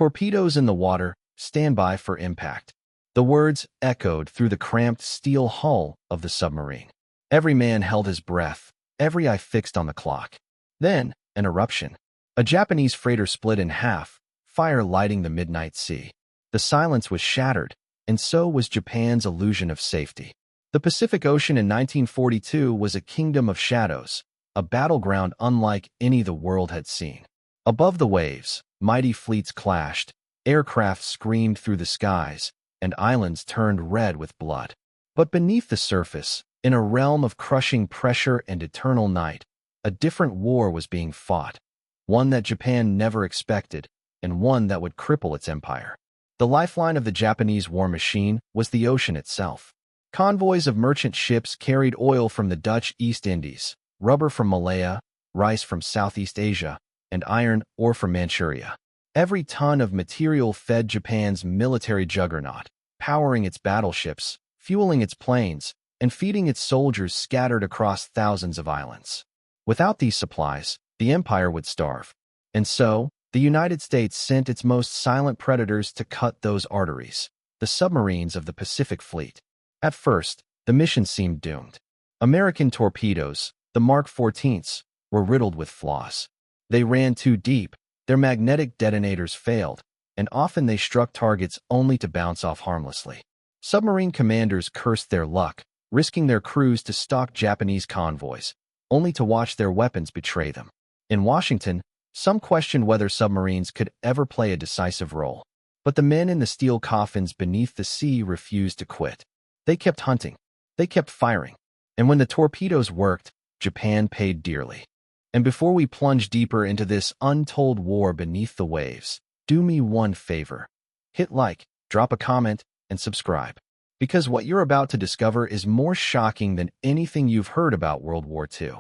Torpedoes in the water, stand by for impact. The words echoed through the cramped steel hull of the submarine. Every man held his breath, every eye fixed on the clock. Then, an eruption. A Japanese freighter split in half, fire lighting the midnight sea. The silence was shattered, and so was Japan's illusion of safety. The Pacific Ocean in 1942 was a kingdom of shadows, a battleground unlike any the world had seen. Above the waves, mighty fleets clashed, aircraft screamed through the skies, and islands turned red with blood. But beneath the surface, in a realm of crushing pressure and eternal night, a different war was being fought, one that Japan never expected, and one that would cripple its empire. The lifeline of the Japanese war machine was the ocean itself. Convoys of merchant ships carried oil from the Dutch East Indies, rubber from Malaya, rice from Southeast Asia, and iron ore from Manchuria. Every ton of material fed Japan's military juggernaut, powering its battleships, fueling its planes, and feeding its soldiers scattered across thousands of islands. Without these supplies, the empire would starve. And so, the United States sent its most silent predators to cut those arteries, the submarines of the Pacific Fleet. At first, the mission seemed doomed. American torpedoes, the Mark 14s, were riddled with flaws. They ran too deep, their magnetic detonators failed, and often they struck targets only to bounce off harmlessly. Submarine commanders cursed their luck, risking their crews to stalk Japanese convoys, only to watch their weapons betray them. In Washington, some questioned whether submarines could ever play a decisive role. But the men in the steel coffins beneath the sea refused to quit. They kept hunting. They kept firing. And when the torpedoes worked, Japan paid dearly. And before we plunge deeper into this untold war beneath the waves, do me one favor. Hit like, drop a comment, and subscribe. Because what you're about to discover is more shocking than anything you've heard about World War II.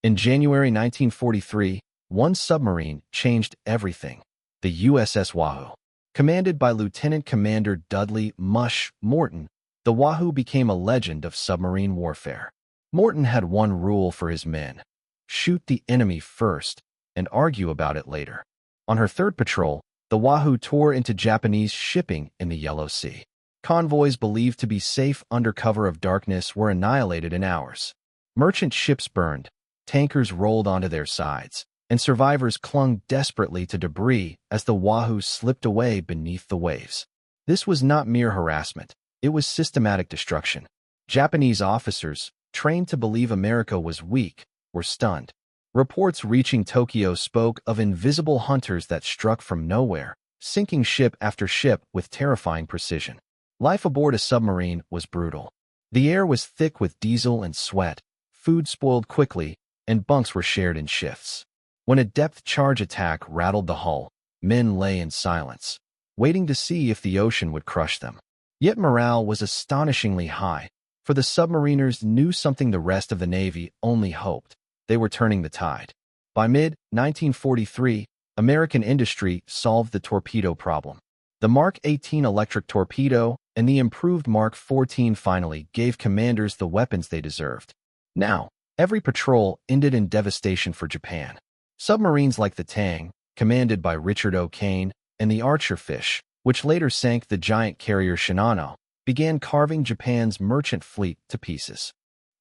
In January 1943, one submarine changed everything. The USS Wahoo. Commanded by Lieutenant Commander Dudley "Mush" Morton, the Wahoo became a legend of submarine warfare. Morton had one rule for his men: shoot the enemy first and argue about it later. On her third patrol, the Wahoo tore into Japanese shipping in the Yellow Sea. Convoys believed to be safe under cover of darkness were annihilated in hours. Merchant ships burned, tankers rolled onto their sides, and survivors clung desperately to debris as the Wahoo slipped away beneath the waves. This was not mere harassment. It was systematic destruction. Japanese officers, trained to believe America was weak, were stunned. Reports reaching Tokyo spoke of invisible hunters that struck from nowhere, sinking ship after ship with terrifying precision. Life aboard a submarine was brutal. The air was thick with diesel and sweat, food spoiled quickly, and bunks were shared in shifts. When a depth charge attack rattled the hull, men lay in silence, waiting to see if the ocean would crush them. Yet morale was astonishingly high, for the submariners knew something the rest of the Navy only hoped. They were turning the tide. By mid-1943, American industry solved the torpedo problem. The Mark 18 electric torpedo and the improved Mark 14 finally gave commanders the weapons they deserved. Now, every patrol ended in devastation for Japan. Submarines like the Tang, commanded by Richard O'Kane, and the Archerfish, which later sank the giant carrier Shinano, began carving Japan's merchant fleet to pieces.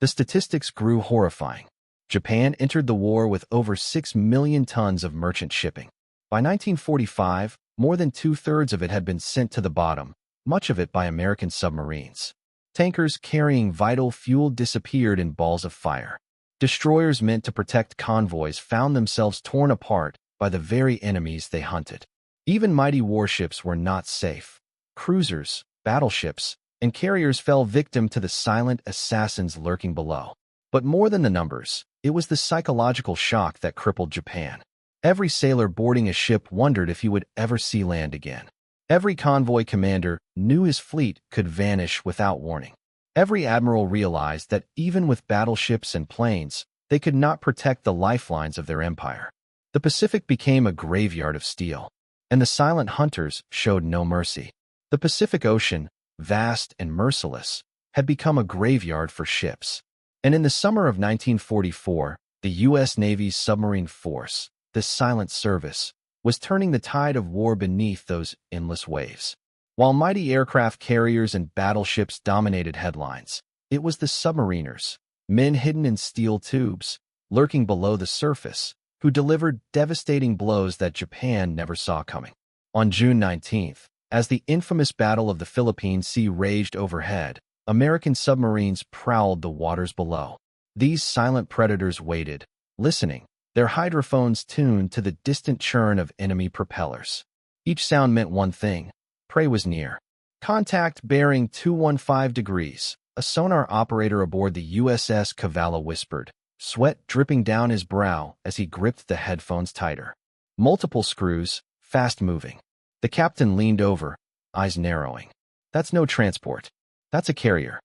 The statistics grew horrifying. Japan entered the war with over 6 million tons of merchant shipping. By 1945, more than two-thirds of it had been sent to the bottom, much of it by American submarines. Tankers carrying vital fuel disappeared in balls of fire. Destroyers meant to protect convoys found themselves torn apart by the very enemies they hunted. Even mighty warships were not safe. Cruisers, battleships, and carriers fell victim to the silent assassins lurking below. But more than the numbers, it was the psychological shock that crippled Japan. Every sailor boarding a ship wondered if he would ever see land again. Every convoy commander knew his fleet could vanish without warning. Every admiral realized that even with battleships and planes, they could not protect the lifelines of their empire. The Pacific became a graveyard of steel, and the silent hunters showed no mercy. The Pacific Ocean, vast and merciless, had become a graveyard for ships. And in the summer of 1944, the U.S. Navy's submarine force, this silent service, was turning the tide of war beneath those endless waves. While mighty aircraft carriers and battleships dominated headlines, it was the submariners, men hidden in steel tubes, lurking below the surface, who delivered devastating blows that Japan never saw coming. On June 19th, as the infamous Battle of the Philippine Sea raged overhead, American submarines prowled the waters below. These silent predators waited, listening, their hydrophones tuned to the distant churn of enemy propellers. Each sound meant one thing: prey was near. Contact bearing 215 degrees, a sonar operator aboard the USS Cavallo whispered, sweat dripping down his brow as he gripped the headphones tighter. Multiple screws, fast-moving. The captain leaned over, eyes narrowing. That's no transport. That's a carrier.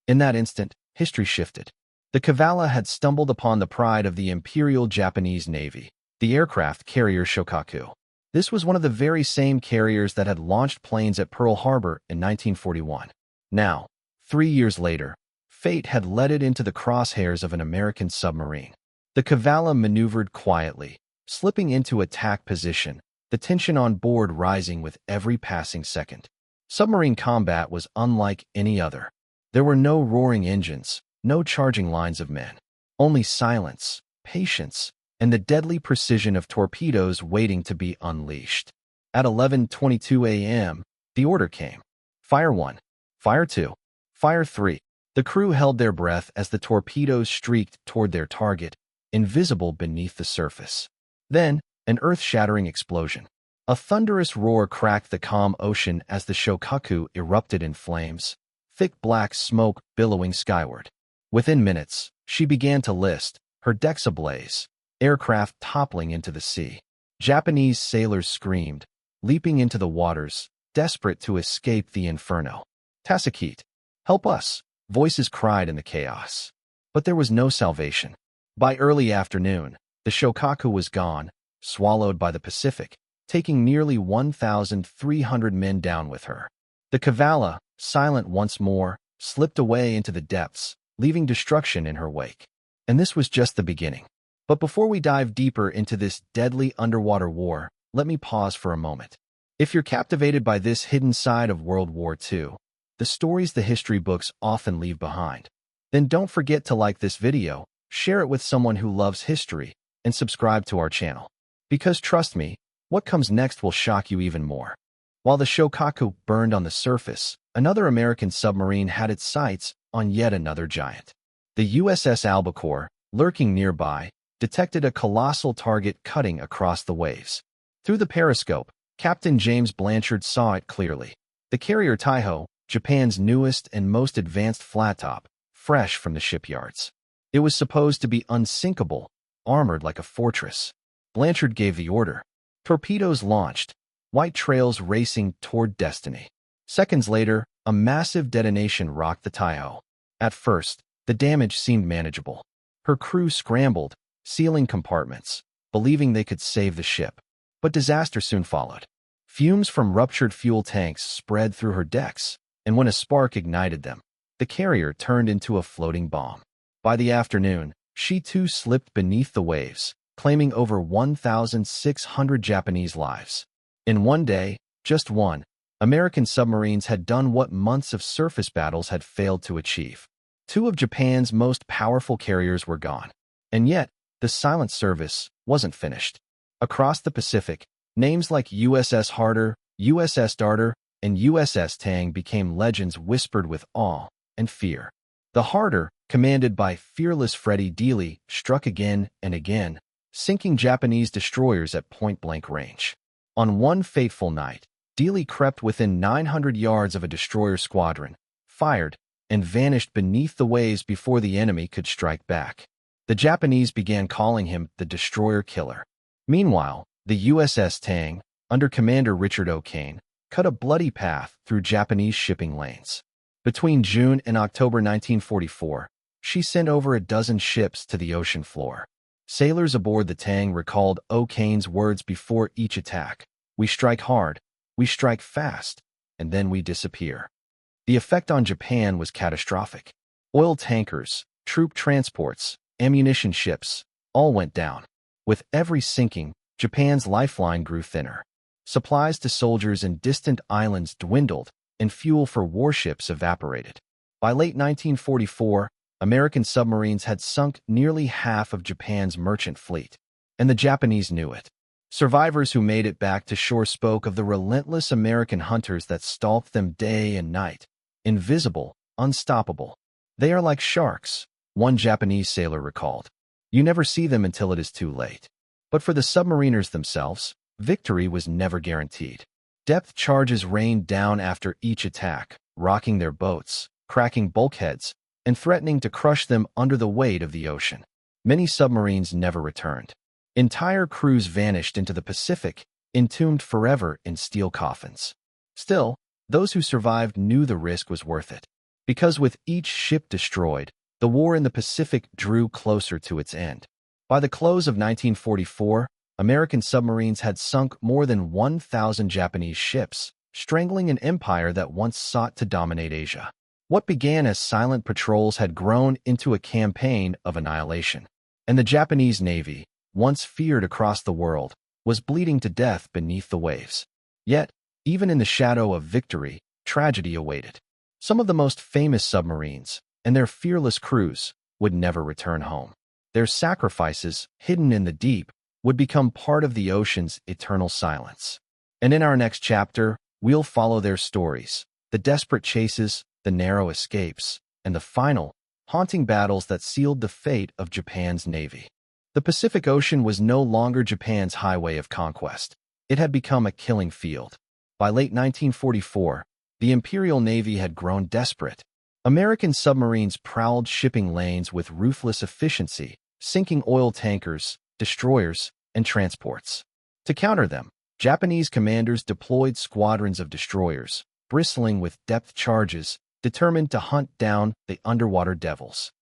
In that instant, history shifted. The Cavallo had stumbled upon the pride of the Imperial Japanese Navy, the aircraft carrier Shokaku. This was one of the very same carriers that had launched planes at Pearl Harbor in 1941. Now, 3 years later, fate had led it into the crosshairs of an American submarine. The Cavallo maneuvered quietly, slipping into attack position, the tension on board rising with every passing second. Submarine combat was unlike any other. There were no roaring engines, no charging lines of men. Only silence, patience, and the deadly precision of torpedoes waiting to be unleashed. At 11:22 a.m., the order came. Fire 1, Fire 2, Fire 3. The crew held their breath as the torpedoes streaked toward their target, invisible beneath the surface. Then, an earth-shattering explosion. A thunderous roar cracked the calm ocean as the Shokaku erupted in flames, thick black smoke billowing skyward. Within minutes, she began to list, her decks ablaze, aircraft toppling into the sea. Japanese sailors screamed, leaping into the waters, desperate to escape the inferno. "Tasakite, help us," voices cried in the chaos. But there was no salvation. By early afternoon, the Shokaku was gone, swallowed by the Pacific, taking nearly 1,300 men down with her. The Cavallo, silent once more, slipped away into the depths, leaving destruction in her wake. And this was just the beginning. But before we dive deeper into this deadly underwater war, let me pause for a moment. If you're captivated by this hidden side of World War II, the stories the history books often leave behind, then don't forget to like this video, share it with someone who loves history, and subscribe to our channel. Because trust me, what comes next will shock you even more. While the Shokaku burned on the surface, another American submarine had its sights on yet another giant. The USS Albacore, lurking nearby, detected a colossal target cutting across the waves. Through the periscope, Captain James Blanchard saw it clearly. The carrier Taiho, Japan's newest and most advanced flat-top, fresh from the shipyards. It was supposed to be unsinkable, armored like a fortress. Blanchard gave the order. Torpedoes launched, white trails racing toward destiny. Seconds later, a massive detonation rocked the Taiho. At first, the damage seemed manageable. Her crew scrambled, sealing compartments, believing they could save the ship. But disaster soon followed. Fumes from ruptured fuel tanks spread through her decks, and when a spark ignited them, the carrier turned into a floating bomb. By the afternoon, she too slipped beneath the waves, claiming over 1,600 Japanese lives. In one day, just one, American submarines had done what months of surface battles had failed to achieve. Two of Japan's most powerful carriers were gone. And yet, the silent service wasn't finished. Across the Pacific, names like USS Harder, USS Darter, and USS Tang became legends whispered with awe and fear. The Harder, commanded by fearless Freddie Dealey, struck again and again, sinking Japanese destroyers at point-blank range. On one fateful night, Dealey crept within 900 yards of a destroyer squadron, fired, and vanished beneath the waves before the enemy could strike back. The Japanese began calling him the Destroyer Killer. Meanwhile, the USS Tang, under Commander Richard O'Kane, cut a bloody path through Japanese shipping lanes. Between June and October 1944, she sent over a dozen ships to the ocean floor. Sailors aboard the Tang recalled O'Kane's words before each attack: "We strike hard, we strike fast, and then we disappear." The effect on Japan was catastrophic. Oil tankers, troop transports, ammunition ships, all went down. With every sinking, Japan's lifeline grew thinner. Supplies to soldiers in distant islands dwindled, and fuel for warships evaporated. By late 1944, American submarines had sunk nearly half of Japan's merchant fleet, and the Japanese knew it. Survivors who made it back to shore spoke of the relentless American hunters that stalked them day and night. Invisible, unstoppable. They are like sharks, one Japanese sailor recalled. You never see them until it is too late. But for the submariners themselves, victory was never guaranteed. Depth charges rained down after each attack, rocking their boats, cracking bulkheads, and threatening to crush them under the weight of the ocean. Many submarines never returned. Entire crews vanished into the Pacific, entombed forever in steel coffins. Still, those who survived knew the risk was worth it. Because with each ship destroyed, the war in the Pacific drew closer to its end. By the close of 1944, American submarines had sunk more than 1,000 Japanese ships, strangling an empire that once sought to dominate Asia. What began as silent patrols had grown into a campaign of annihilation. And the Japanese Navy, once feared across the world, was bleeding to death beneath the waves. Yet, even in the shadow of victory, tragedy awaited. Some of the most famous submarines, and their fearless crews, would never return home. Their sacrifices, hidden in the deep, would become part of the ocean's eternal silence. And in our next chapter, we'll follow their stories, the desperate chases, the narrow escapes, and the final, haunting battles that sealed the fate of Japan's navy. The Pacific Ocean was no longer Japan's highway of conquest. It had become a killing field. By late 1944, the Imperial Navy had grown desperate. American submarines prowled shipping lanes with ruthless efficiency, sinking oil tankers, destroyers, and transports. To counter them, Japanese commanders deployed squadrons of destroyers, bristling with depth charges, determined to hunt down the underwater devils.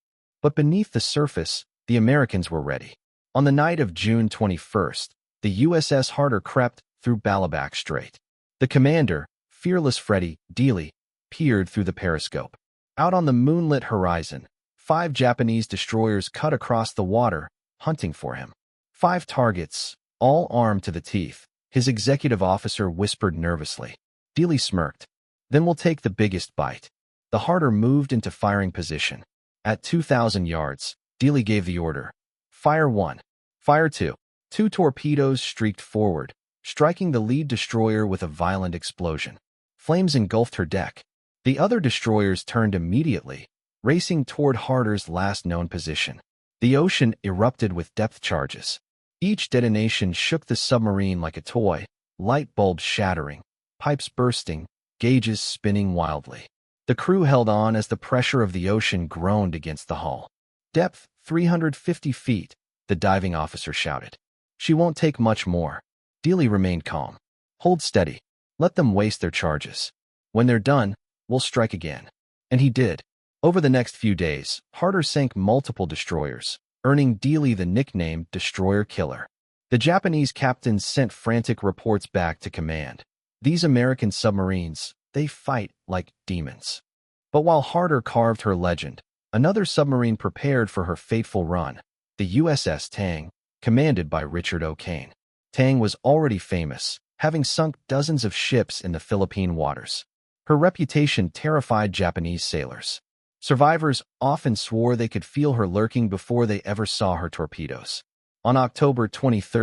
But beneath the surface, the Americans were ready. On the night of June 21st, the USS Harder crept through Balabac Strait. The commander, fearless Freddie Dealey, peered through the periscope. Out on the moonlit horizon, 5 Japanese destroyers cut across the water, hunting for him. 5 targets, all armed to the teeth, his executive officer whispered nervously. Dealey smirked. Then we'll take the biggest bite. The Harder moved into firing position. At 2,000 yards, Dealey gave the order. Fire 1. Fire 2. 2 torpedoes streaked forward, striking the lead destroyer with a violent explosion. Flames engulfed her deck. The other destroyers turned immediately, racing toward Harder's last known position. The ocean erupted with depth charges. Each detonation shook the submarine like a toy, light bulbs shattering, pipes bursting, gauges spinning wildly. The crew held on as the pressure of the ocean groaned against the hull. Depth 350 feet, the diving officer shouted. She won't take much more. Dealey remained calm. Hold steady. Let them waste their charges. When they're done, we'll strike again. And he did. Over the next few days, Harder sank multiple destroyers, earning Dealey the nickname Destroyer Killer. The Japanese captains sent frantic reports back to command. These American submarines, they fight like demons. But while Harder carved her legend, another submarine prepared for her fateful run, the USS Tang, commanded by Richard O'Kane. Tang was already famous, having sunk dozens of ships in the Philippine waters. Her reputation terrified Japanese sailors. Survivors often swore they could feel her lurking before they ever saw her torpedoes. On October 23,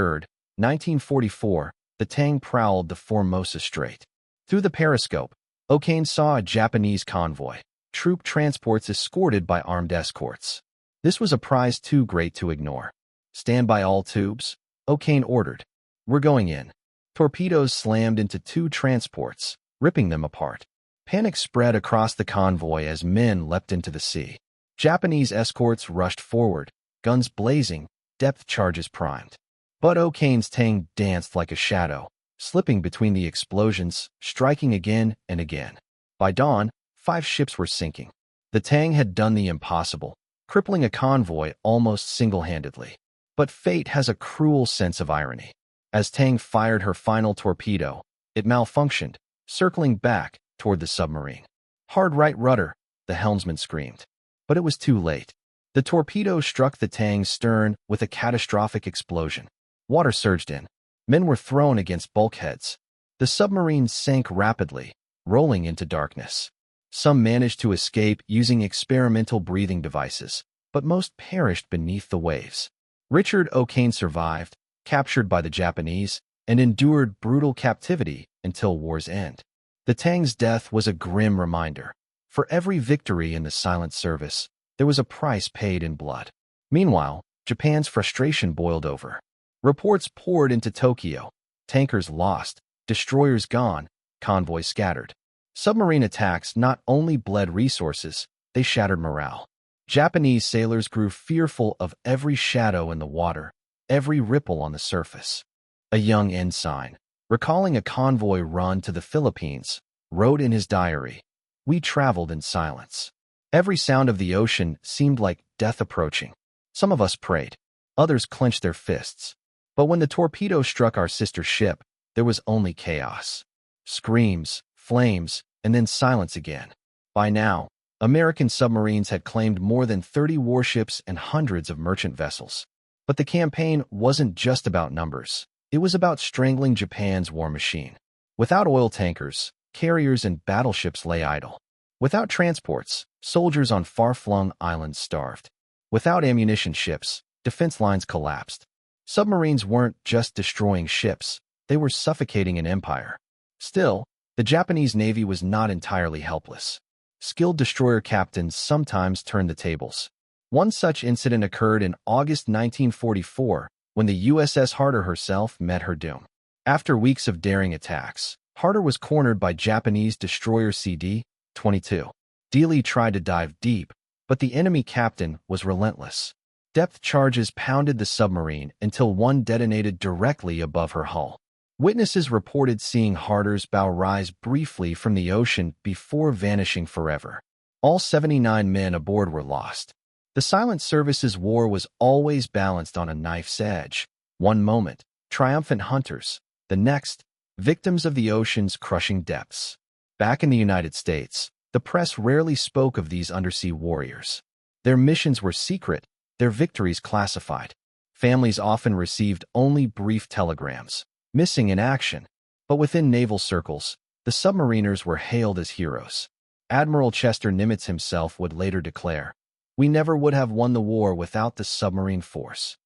1944, the Tang prowled the Formosa Strait. Through the periscope, O'Kane saw a Japanese convoy, troop transports escorted by armed escorts. This was a prize too great to ignore. Stand by all tubes, O'Kane ordered. We're going in. Torpedoes slammed into 2 transports, ripping them apart. Panic spread across the convoy as men leapt into the sea. Japanese escorts rushed forward, guns blazing, depth charges primed. But O'Kane's Tang danced like a shadow, slipping between the explosions, striking again and again. By dawn, 5 ships were sinking. The Tang had done the impossible, crippling a convoy almost single-handedly. But fate has a cruel sense of irony. As Tang fired her final torpedo, it malfunctioned, circling back toward the submarine. Hard right rudder, the helmsman screamed. But it was too late. The torpedo struck the Tang's stern with a catastrophic explosion. Water surged in, Men were thrown against bulkheads. The submarine sank rapidly, rolling into darkness. Some managed to escape using experimental breathing devices, but most perished beneath the waves. Richard O'Kane survived, captured by the Japanese, and endured brutal captivity until war's end. The Tang's death was a grim reminder. For every victory in the silent service, there was a price paid in blood. Meanwhile, Japan's frustration boiled over. Reports poured into Tokyo. Tankers lost, destroyers gone, convoys scattered. Submarine attacks not only bled resources, they shattered morale. Japanese sailors grew fearful of every shadow in the water, every ripple on the surface. A young ensign, recalling a convoy run to the Philippines, wrote in his diary, "We traveled in silence. Every sound of the ocean seemed like death approaching. Some of us prayed, others clenched their fists. But when the torpedo struck our sister ship, there was only chaos. Screams, flames, and then silence again." By now, American submarines had claimed more than 30 warships and hundreds of merchant vessels. But the campaign wasn't just about numbers. It was about strangling Japan's war machine. Without oil tankers, carriers and battleships lay idle. Without transports, soldiers on far-flung islands starved. Without ammunition ships, defense lines collapsed. Submarines weren't just destroying ships, they were suffocating an empire. Still, the Japanese Navy was not entirely helpless. Skilled destroyer captains sometimes turned the tables. One such incident occurred in August 1944, when the USS Harder herself met her doom. After weeks of daring attacks, Harder was cornered by Japanese destroyer CD-22. Dealey tried to dive deep, but the enemy captain was relentless. Depth charges pounded the submarine until one detonated directly above her hull. Witnesses reported seeing Harder's bow rise briefly from the ocean before vanishing forever. All 79 men aboard were lost. The Silent Service's war was always balanced on a knife's edge. One moment, triumphant hunters. The next, victims of the ocean's crushing depths. Back in the United States, the press rarely spoke of these undersea warriors. Their missions were secret, their victories classified. Families often received only brief telegrams, missing in action. But within naval circles, the submariners were hailed as heroes. Admiral Chester Nimitz himself would later declare, "We never would have won the war without the submarine force."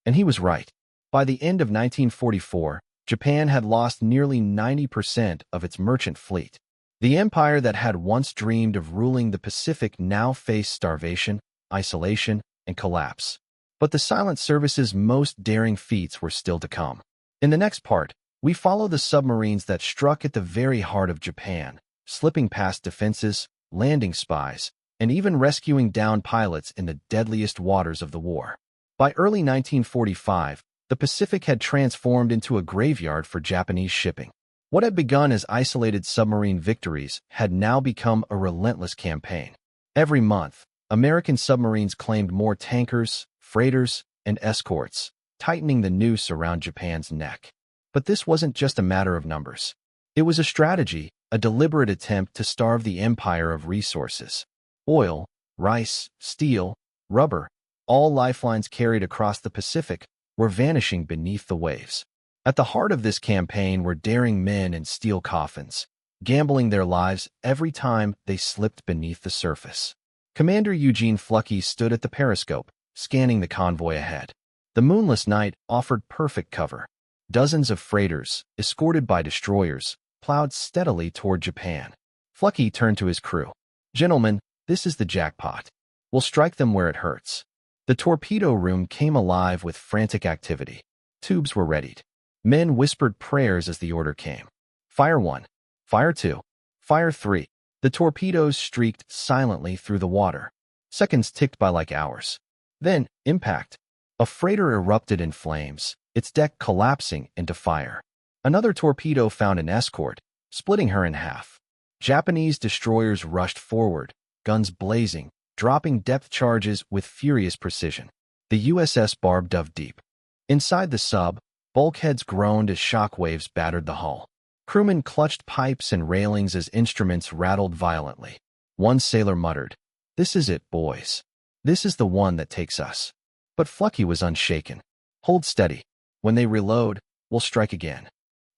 And he was right. By the end of 1944, Japan had lost nearly 90% of its merchant fleet. The empire that had once dreamed of ruling the Pacific now faced starvation, isolation, and collapse. But the Silent Service's most daring feats were still to come. In the next part, we follow the submarines that struck at the very heart of Japan, slipping past defenses, landing spies, and even rescuing downed pilots in the deadliest waters of the war. By early 1945, the Pacific had transformed into a graveyard for Japanese shipping. What had begun as isolated submarine victories had now become a relentless campaign. Every month, American submarines claimed more tankers, freighters, and escorts, tightening the noose around Japan's neck. But this wasn't just a matter of numbers. It was a strategy, a deliberate attempt to starve the empire of resources. Oil, rice, steel, rubber, all lifelines carried across the Pacific were vanishing beneath the waves. At the heart of this campaign were daring men in steel coffins, gambling their lives every time they slipped beneath the surface. Commander Eugene Fluckey stood at the periscope, scanning the convoy ahead. The moonless night offered perfect cover. Dozens of freighters, escorted by destroyers, plowed steadily toward Japan. Fluckey turned to his crew. "Gentlemen, this is the jackpot. We'll strike them where it hurts." The torpedo room came alive with frantic activity. Tubes were readied. Men whispered prayers as the order came. Fire 1. Fire 2. Fire 3. The torpedoes streaked silently through the water. Seconds ticked by like hours. Then, impact. A freighter erupted in flames, its deck collapsing into fire. Another torpedo found an escort, splitting her in half. Japanese destroyers rushed forward, guns blazing, dropping depth charges with furious precision. The USS Barb dove deep. Inside the sub, bulkheads groaned as shock waves battered the hull. Crewmen clutched pipes and railings as instruments rattled violently. One sailor muttered, "This is it, boys. This is the one that takes us." But Fluckey was unshaken. "Hold steady. When they reload, we'll strike again.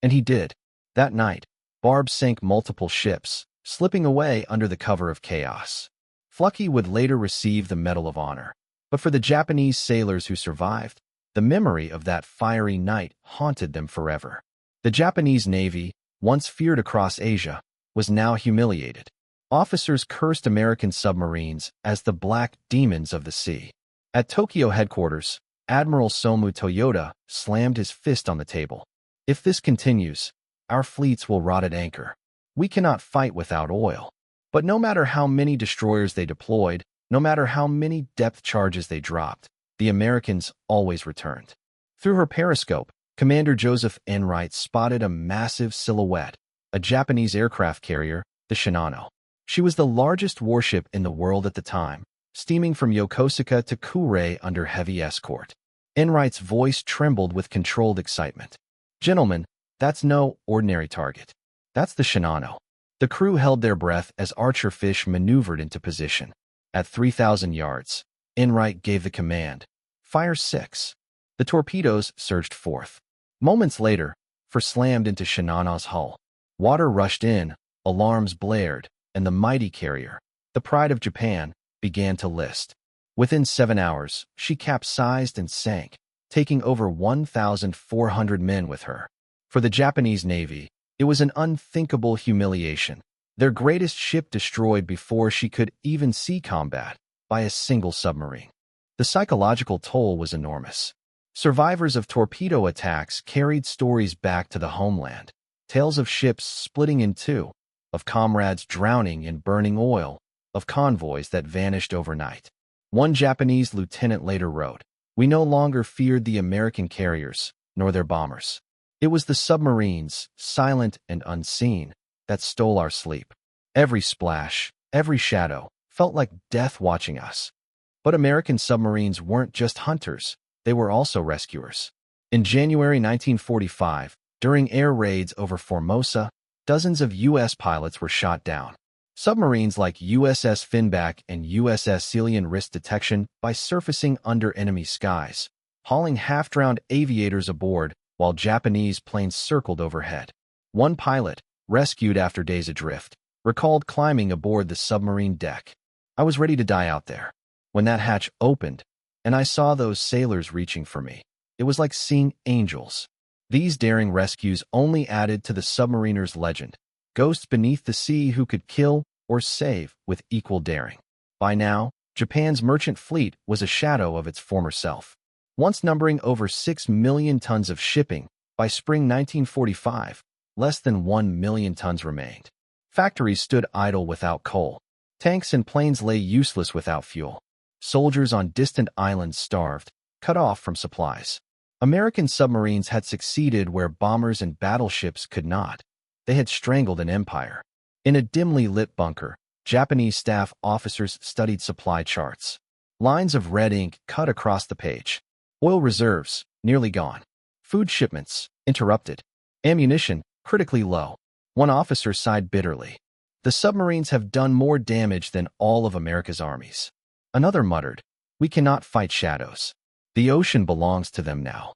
And he did. That night, Barb sank multiple ships, slipping away under the cover of chaos. Flucky would later receive the Medal of Honor. But for the Japanese sailors who survived, the memory of that fiery night haunted them forever. The Japanese Navy, once feared across Asia, was now humiliated. Officers cursed American submarines as the black demons of the sea. At Tokyo headquarters, Admiral Somu Toyota slammed his fist on the table. If this continues, our fleets will rot at anchor. We cannot fight without oil. But no matter how many destroyers they deployed, no matter how many depth charges they dropped, the Americans always returned. Through her periscope, Commander Joseph Enright spotted a massive silhouette, a Japanese aircraft carrier, the Shinano. She was the largest warship in the world at the time, steaming from Yokosuka to Kure under heavy escort. Enright's voice trembled with controlled excitement. "Gentlemen, that's no ordinary target. That's the Shinano." The crew held their breath as Archer Fish maneuvered into position. At 3,000 yards, Enright gave the command, "Fire 6." The torpedoes surged forth. Moments later, slammed into Shinano's hull. Water rushed in, alarms blared, and the mighty carrier, the pride of Japan, began to list. Within 7 hours, she capsized and sank, taking over 1,400 men with her. For the Japanese Navy, it was an unthinkable humiliation. Their greatest ship destroyed before she could even see combat by a single submarine. The psychological toll was enormous. Survivors of torpedo attacks carried stories back to the homeland. Tales of ships splitting in two, of comrades drowning in burning oil, of convoys that vanished overnight. One Japanese lieutenant later wrote, "We no longer feared the American carriers, nor their bombers. It was the submarines, silent and unseen, that stole our sleep. Every splash, every shadow, felt like death watching us." But American submarines weren't just hunters, they were also rescuers. In January 1945, during air raids over Formosa, dozens of U.S. pilots were shot down. Submarines like USS Finback and USS Celian risked detection by surfacing under enemy skies, hauling half-drowned aviators aboard while Japanese planes circled overhead. One pilot, rescued after days adrift, recalled climbing aboard the submarine deck. "I was ready to die out there. When that hatch opened, and I saw those sailors reaching for me, it was like seeing angels." These daring rescues only added to the submariners' legend, ghosts beneath the sea who could kill or save with equal daring. By now, Japan's merchant fleet was a shadow of its former self. Once numbering over 6 million tons of shipping, by spring 1945, less than 1 million tons remained. Factories stood idle without coal. Tanks and planes lay useless without fuel. Soldiers on distant islands starved, cut off from supplies. American submarines had succeeded where bombers and battleships could not. They had strangled an empire. In a dimly lit bunker, Japanese staff officers studied supply charts. Lines of red ink cut across the page. Oil reserves, nearly gone. Food shipments, interrupted. Ammunition, critically low. One officer sighed bitterly. "The submarines have done more damage than all of America's armies." Another muttered, "We cannot fight shadows. The ocean belongs to them now."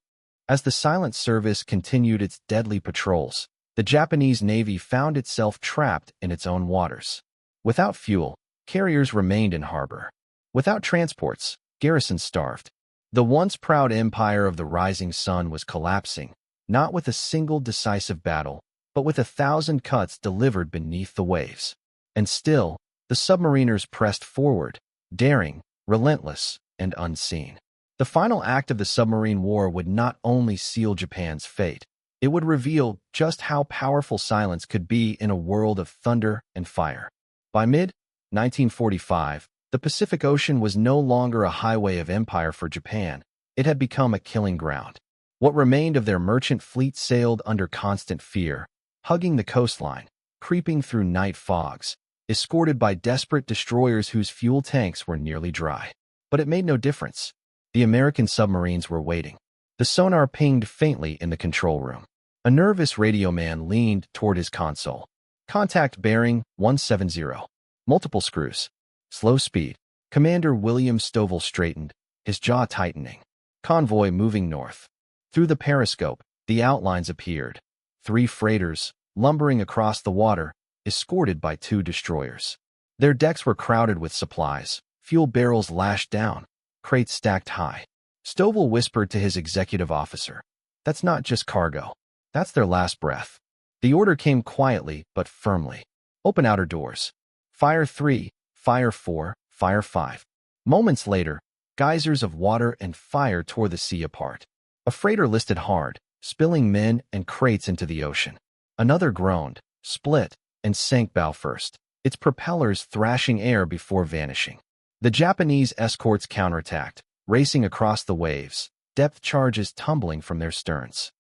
As the silent service continued its deadly patrols, the Japanese Navy found itself trapped in its own waters. Without fuel, carriers remained in harbor. Without transports, garrisons starved. The once proud empire of the rising sun was collapsing, not with a single decisive battle, but with 1,000 cuts delivered beneath the waves. And still, the submariners pressed forward, daring, relentless, and unseen. The final act of the submarine war would not only seal Japan's fate, it would reveal just how powerful silence could be in a world of thunder and fire. By mid-1945, the Pacific Ocean was no longer a highway of empire for Japan. It had become a killing ground. What remained of their merchant fleet sailed under constant fear, hugging the coastline, creeping through night fogs, escorted by desperate destroyers whose fuel tanks were nearly dry. But it made no difference. The American submarines were waiting. The sonar pinged faintly in the control room. A nervous radio man leaned toward his console. "Contact bearing 170. Multiple screws. Slow speed." Commander William Stovall straightened, his jaw tightening. "Convoy moving north." Through the periscope, the outlines appeared. 3 freighters, lumbering across the water, escorted by 2 destroyers. Their decks were crowded with supplies, fuel barrels lashed down, crates stacked high. Stovall whispered to his executive officer, "That's not just cargo. That's their last breath." The order came quietly but firmly. "Open outer doors. Fire 3, fire 4, fire 5. Moments later, geysers of water and fire tore the sea apart. A freighter listed hard, spilling men and crates into the ocean. Another groaned, split, and sank bow first, its propellers thrashing air before vanishing. The Japanese escorts counterattacked, racing across the waves, depth charges tumbling from their sterns.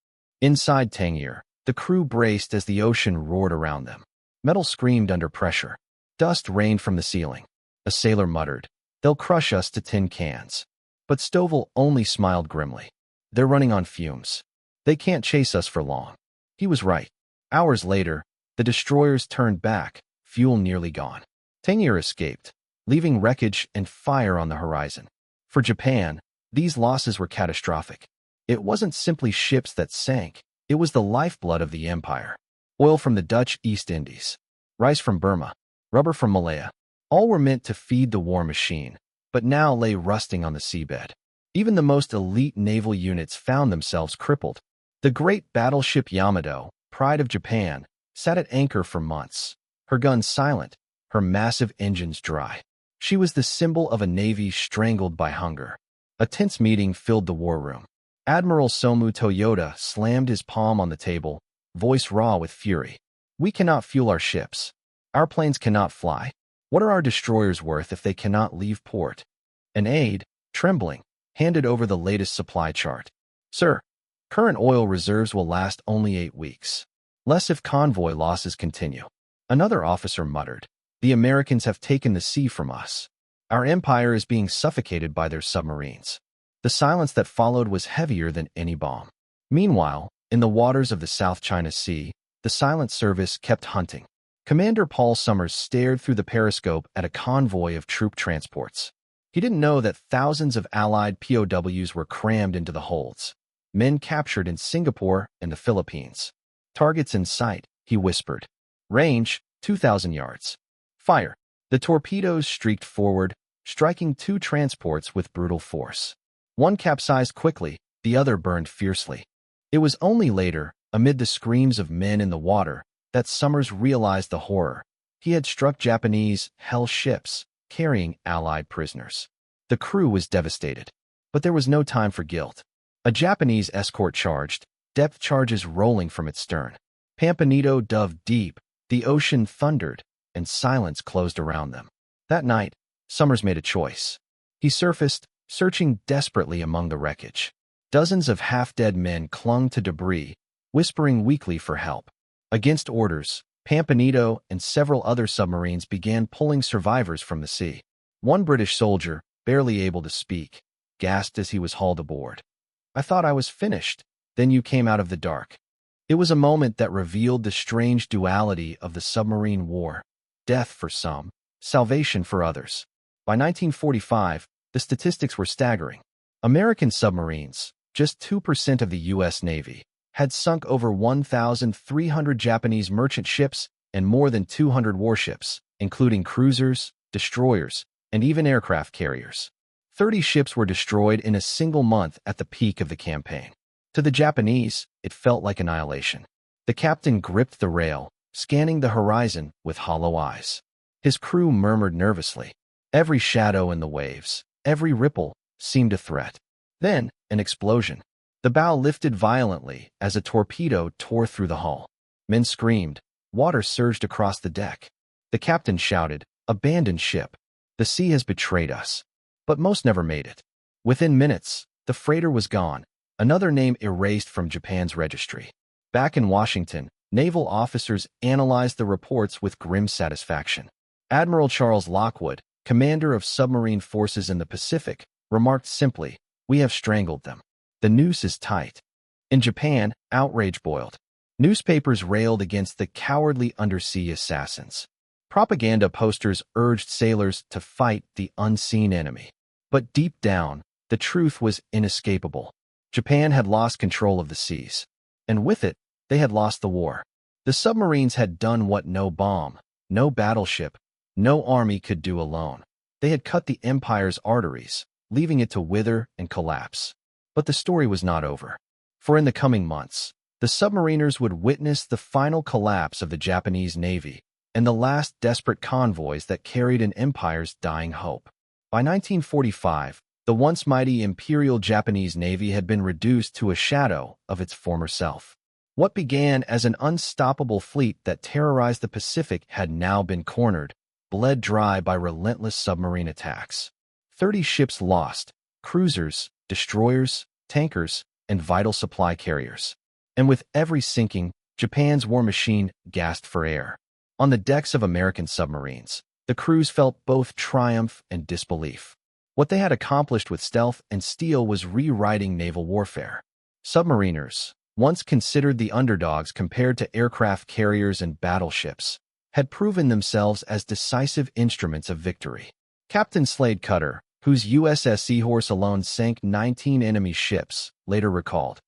Inside Tangier, the crew braced as the ocean roared around them. Metal screamed under pressure. Dust rained from the ceiling. A sailor muttered, "They'll crush us to tin cans." But Stovall only smiled grimly. "They're running on fumes. They can't chase us for long." He was right. Hours later, the destroyers turned back, fuel nearly gone. Tangier escaped, leaving wreckage and fire on the horizon. For Japan, these losses were catastrophic. It wasn't simply ships that sank, it was the lifeblood of the empire. Oil from the Dutch East Indies, rice from Burma, rubber from Malaya. All were meant to feed the war machine, but now lay rusting on the seabed. Even the most elite naval units found themselves crippled. The great battleship Yamato, pride of Japan, sat at anchor for months, her guns silent, her massive engines dry. She was the symbol of a navy strangled by hunger. A tense meeting filled the war room. Admiral Somu Toyota slammed his palm on the table, voice raw with fury. "We cannot fuel our ships. Our planes cannot fly. What are our destroyers worth if they cannot leave port?" An aide, trembling, handed over the latest supply chart. "Sir, current oil reserves will last only 8 weeks. Less if convoy losses continue." Another officer muttered, "The Americans have taken the sea from us. Our empire is being suffocated by their submarines." The silence that followed was heavier than any bomb. Meanwhile, in the waters of the South China Sea, the silent service kept hunting. Commander Paul Summers stared through the periscope at a convoy of troop transports. He didn't know that thousands of Allied POWs were crammed into the holds. Men captured in Singapore and the Philippines. "Targets in sight," he whispered. "Range, 2,000 yards. Fire." The torpedoes streaked forward, striking 2 transports with brutal force. One capsized quickly, the other burned fiercely. It was only later, amid the screams of men in the water, that Summers realized the horror. He had struck Japanese Hell ships, carrying Allied prisoners. The crew was devastated. But there was no time for guilt. A Japanese escort charged, depth charges rolling from its stern. Pampanito dove deep, the ocean thundered, and silence closed around them. That night, Summers made a choice. He surfaced, searching desperately among the wreckage. Dozens of half-dead men clung to debris, whispering weakly for help. Against orders, Pampanito and several other submarines began pulling survivors from the sea. One British soldier, barely able to speak, gasped as he was hauled aboard. "I thought I was finished. Then you came out of the dark." It was a moment that revealed the strange duality of the submarine war. Death for some, salvation for others. By 1945, the statistics were staggering. American submarines, just 2% of the U.S. Navy, had sunk over 1,300 Japanese merchant ships and more than 200 warships, including cruisers, destroyers, and even aircraft carriers. 30 ships were destroyed in a single month at the peak of the campaign. To the Japanese, it felt like annihilation. The captain gripped the rail, scanning the horizon with hollow eyes. His crew murmured nervously. Every shadow in the waves, every ripple, seemed a threat. Then, an explosion. The bow lifted violently as a torpedo tore through the hull. Men screamed. Water surged across the deck. The captain shouted, "Abandon ship. The sea has betrayed us." But most never made it. Within minutes, the freighter was gone, another name erased from Japan's registry. Back in Washington, naval officers analyzed the reports with grim satisfaction. Admiral Charles Lockwood, commander of submarine forces in the Pacific, remarked simply, "We have strangled them. The noose is tight." In Japan, outrage boiled. Newspapers railed against the cowardly undersea assassins. Propaganda posters urged sailors to fight the unseen enemy. But deep down, the truth was inescapable. Japan had lost control of the seas. And with it, they had lost the war. The submarines had done what no bomb, no battleship, no army could do alone. They had cut the Empire's arteries, leaving it to wither and collapse. But the story was not over. For in the coming months, the submariners would witness the final collapse of the Japanese Navy and the last desperate convoys that carried an empire's dying hope. By 1945, the once mighty Imperial Japanese Navy had been reduced to a shadow of its former self. What began as an unstoppable fleet that terrorized the Pacific had now been cornered, bled dry by relentless submarine attacks. 30 ships lost, cruisers, destroyers, tankers, and vital supply carriers. And with every sinking, Japan's war machine gasped for air. On the decks of American submarines, the crews felt both triumph and disbelief. What they had accomplished with stealth and steel was rewriting naval warfare. Submariners, once considered the underdogs compared to aircraft carriers and battleships, had proven themselves as decisive instruments of victory. Captain Slade Cutter, whose USS Seahorse alone sank 19 enemy ships, later recalled,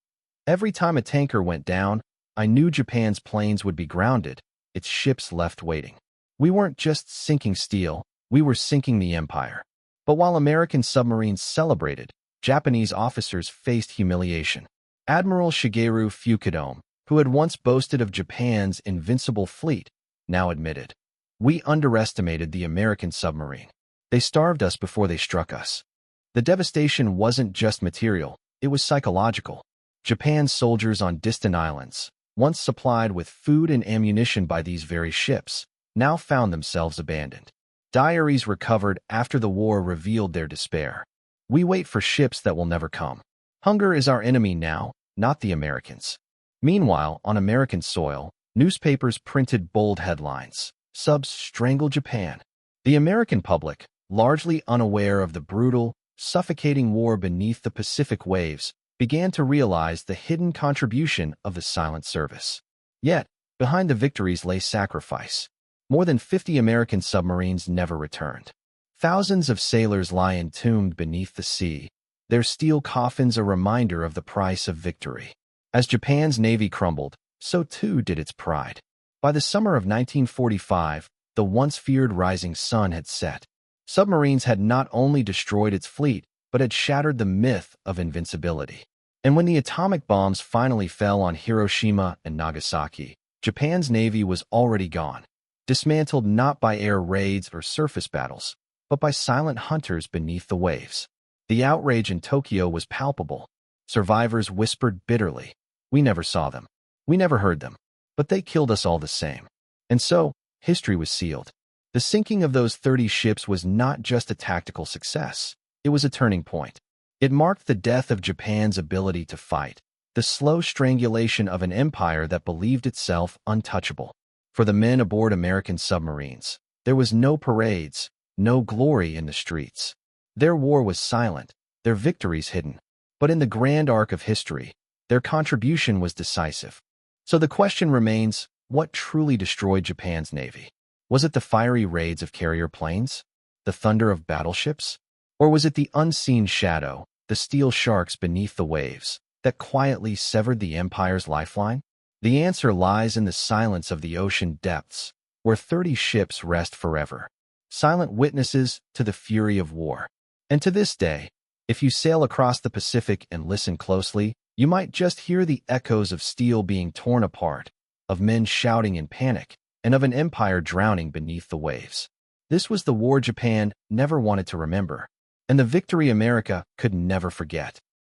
"Every time a tanker went down, I knew Japan's planes would be grounded, its ships left waiting. We weren't just sinking steel, we were sinking the empire." But while American submarines celebrated, Japanese officers faced humiliation. Admiral Shigeru Fukudome, who had once boasted of Japan's invincible fleet, now admitted, "We underestimated the American submarine. They starved us before they struck us." The devastation wasn't just material, it was psychological. Japan's soldiers on distant islands, once supplied with food and ammunition by these very ships, now found themselves abandoned. Diaries recovered after the war revealed their despair. "We wait for ships that will never come. Hunger is our enemy now, not the Americans." Meanwhile, on American soil, newspapers printed bold headlines. "Subs strangle Japan." The American public, largely unaware of the brutal, suffocating war beneath the Pacific waves, began to realize the hidden contribution of the silent service. Yet, behind the victories lay sacrifice. More than 50 American submarines never returned. Thousands of sailors lie entombed beneath the sea, their steel coffins a reminder of the price of victory. As Japan's navy crumbled, so too did its pride. By the summer of 1945, the once feared rising sun had set. Submarines had not only destroyed its fleet, but had shattered the myth of invincibility. And when the atomic bombs finally fell on Hiroshima and Nagasaki, Japan's navy was already gone, dismantled not by air raids or surface battles, but by silent hunters beneath the waves. The outrage in Tokyo was palpable. Survivors whispered bitterly, "We never saw them. We never heard them. But they killed us all the same." And so, history was sealed. The sinking of those 30 ships was not just a tactical success. It was a turning point. It marked the death of Japan's ability to fight, the slow strangulation of an empire that believed itself untouchable. For the men aboard American submarines, there was no parades, no glory in the streets. Their war was silent, their victories hidden. But in the grand arc of history, their contribution was decisive. So the question remains, what truly destroyed Japan's navy? Was it the fiery raids of carrier planes? The thunder of battleships? Or was it the unseen shadow, the steel sharks beneath the waves, that quietly severed the empire's lifeline? The answer lies in the silence of the ocean depths, where 30 ships rest forever, silent witnesses to the fury of war. And to this day, if you sail across the Pacific and listen closely, you might just hear the echoes of steel being torn apart, of men shouting in panic, and of an empire drowning beneath the waves. This was the war Japan never wanted to remember, and the victory America could never forget.